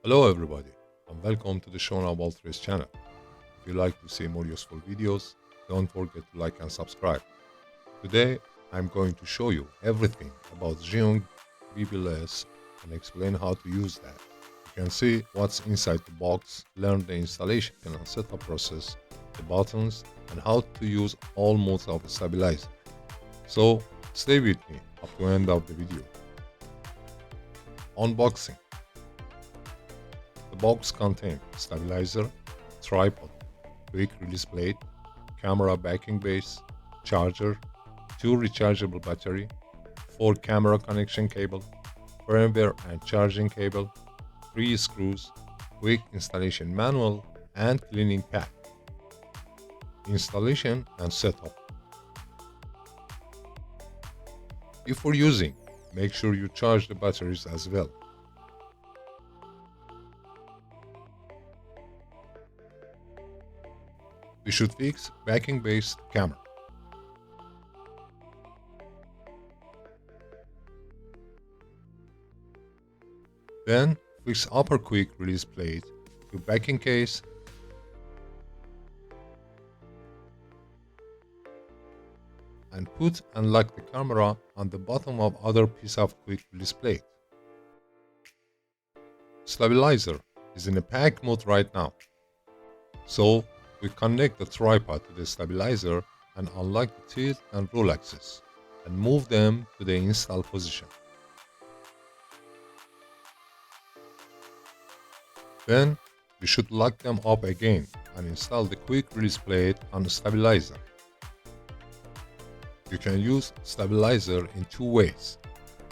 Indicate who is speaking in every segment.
Speaker 1: Hello everybody and welcome to the Shona about Trace channel. If you like to see more useful videos, don't forget to like and subscribe. Today I'm going to show you everything about ZHIYUN Weebill S and explain how to use that. You can see what's inside the box, learn the installation and setup process, the buttons, and how to use all modes of stabilizer. So stay with me up to the end of the video. Unboxing. The box contains stabilizer, tripod, quick release plate, camera backing base, charger, 2 rechargeable battery, 4 camera connection cable, firmware and charging cable, 3 screws, quick installation manual, and cleaning pack. Installation and setup. Before using, make sure you charge the batteries as well. We should fix backing-based camera. Then fix upper quick release plate to backing case and put and lock the camera on the bottom of other piece of quick release plate. Stabilizer is in a pack mode right now, so we connect the tripod to the stabilizer and unlock the tilt and roll axis and move them to the install position. Then we should lock them up again and install the quick release plate on the stabilizer. You can use stabilizer in 2 ways,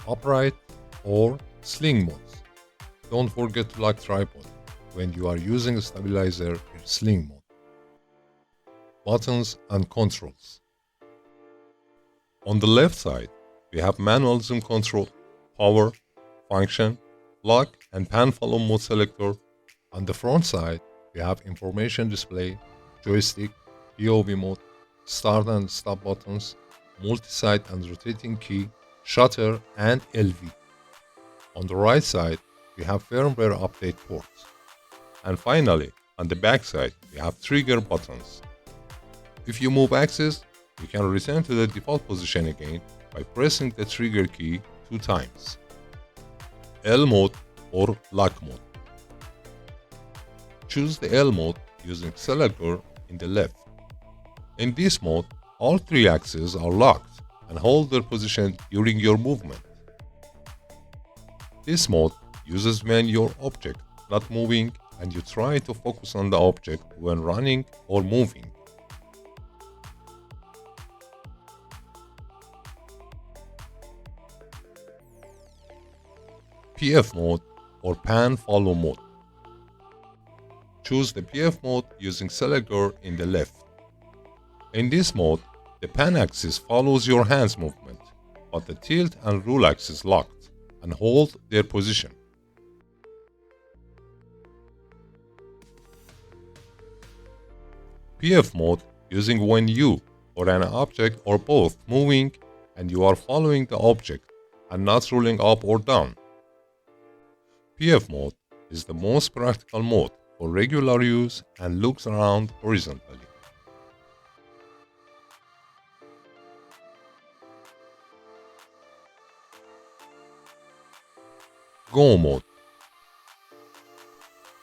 Speaker 1: upright or sling modes. Don't forget to lock tripod when you are using the stabilizer in sling mode. Buttons and controls. On the left side, we have manual zoom control, power, function, lock and pan follow mode selector. On the front side, we have information display, joystick, POV mode, start and stop buttons, multi-site and rotating key, shutter and LV. On the right side, we have firmware update ports. And finally, on the back side, we have trigger buttons. If you move axis, you can return to the default position again by pressing the trigger key 2 times. L mode or lock mode. Choose the L mode using selector in the left. In this mode, all 3 axes are locked and hold their position during your movement. This mode uses when your object not moving and you try to focus on the object when running or moving. PF mode or pan follow mode. Choose the PF mode using selector in the left. In this mode, the pan axis follows your hands movement, but the tilt and roll axis locked and hold their position. PF mode using when you or an object or both moving and you are following the object and not rolling up or down. PF mode is the most practical mode for regular use and looks around horizontally. Go mode.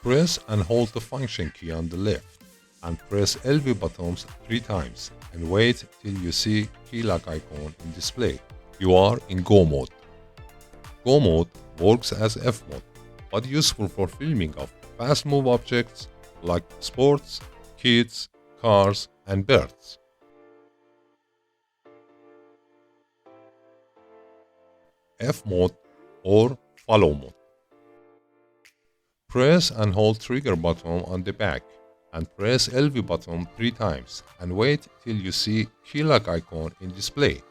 Speaker 1: Press and hold the function key on the left and press LV buttons 3 times and wait till you see key lock icon in display. You are in Go mode. Go mode works as F mode, but useful for filming of fast move objects like sports, kids, cars, and birds. F mode or follow mode. Press and hold trigger button on the back and press LV button 3 times and wait till you see key lock icon in display.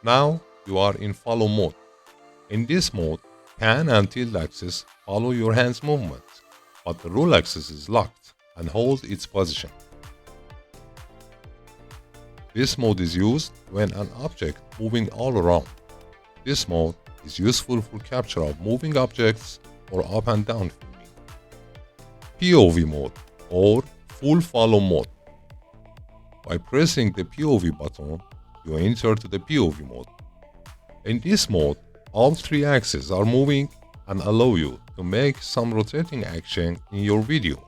Speaker 1: Now you are in follow mode. In this mode, pan and tilt axis follow your hands movement, but the roll axis is locked and holds its position. This mode is used when an object moving all around. This mode is useful for capture of moving objects or up and down filming. POV mode or full follow mode. By pressing the POV button, you enter to the POV mode. In this mode, all three axes are moving and allow you to make some rotating action in your video.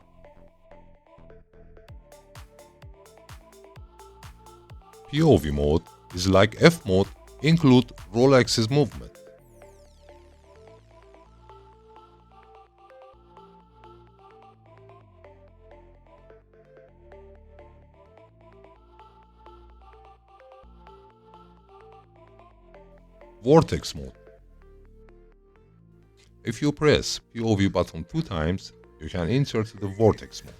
Speaker 1: POV mode is like F mode, include roll axis movement. Vortex mode. If you press POV button 2 times, you can enter to the Vortex mode.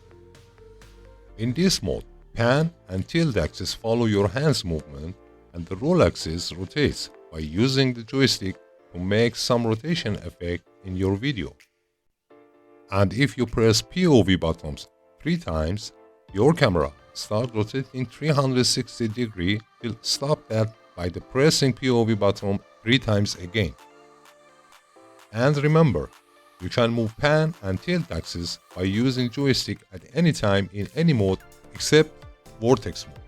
Speaker 1: In this mode, pan and tilt axis follow your hand's movement and the roll axis rotates by using the joystick to make some rotation effect in your video. And if you press POV buttons 3 times, your camera starts rotating 360 degrees till stop that by the pressing POV button 3 times again. And remember, you can move pan and tilt axis by using joystick at any time in any mode except Vortex mode.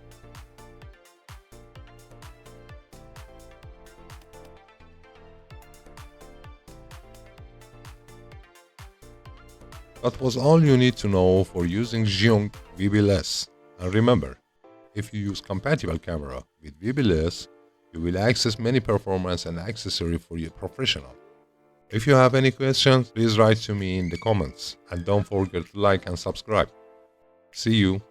Speaker 1: That was all you need to know for using ZHIYUN Weebill S. And remember, if you use compatible camera with Weebill S, you will access many performance and accessories for your professional. If you have any questions, please write to me in the comments and don't forget to like and subscribe. See you.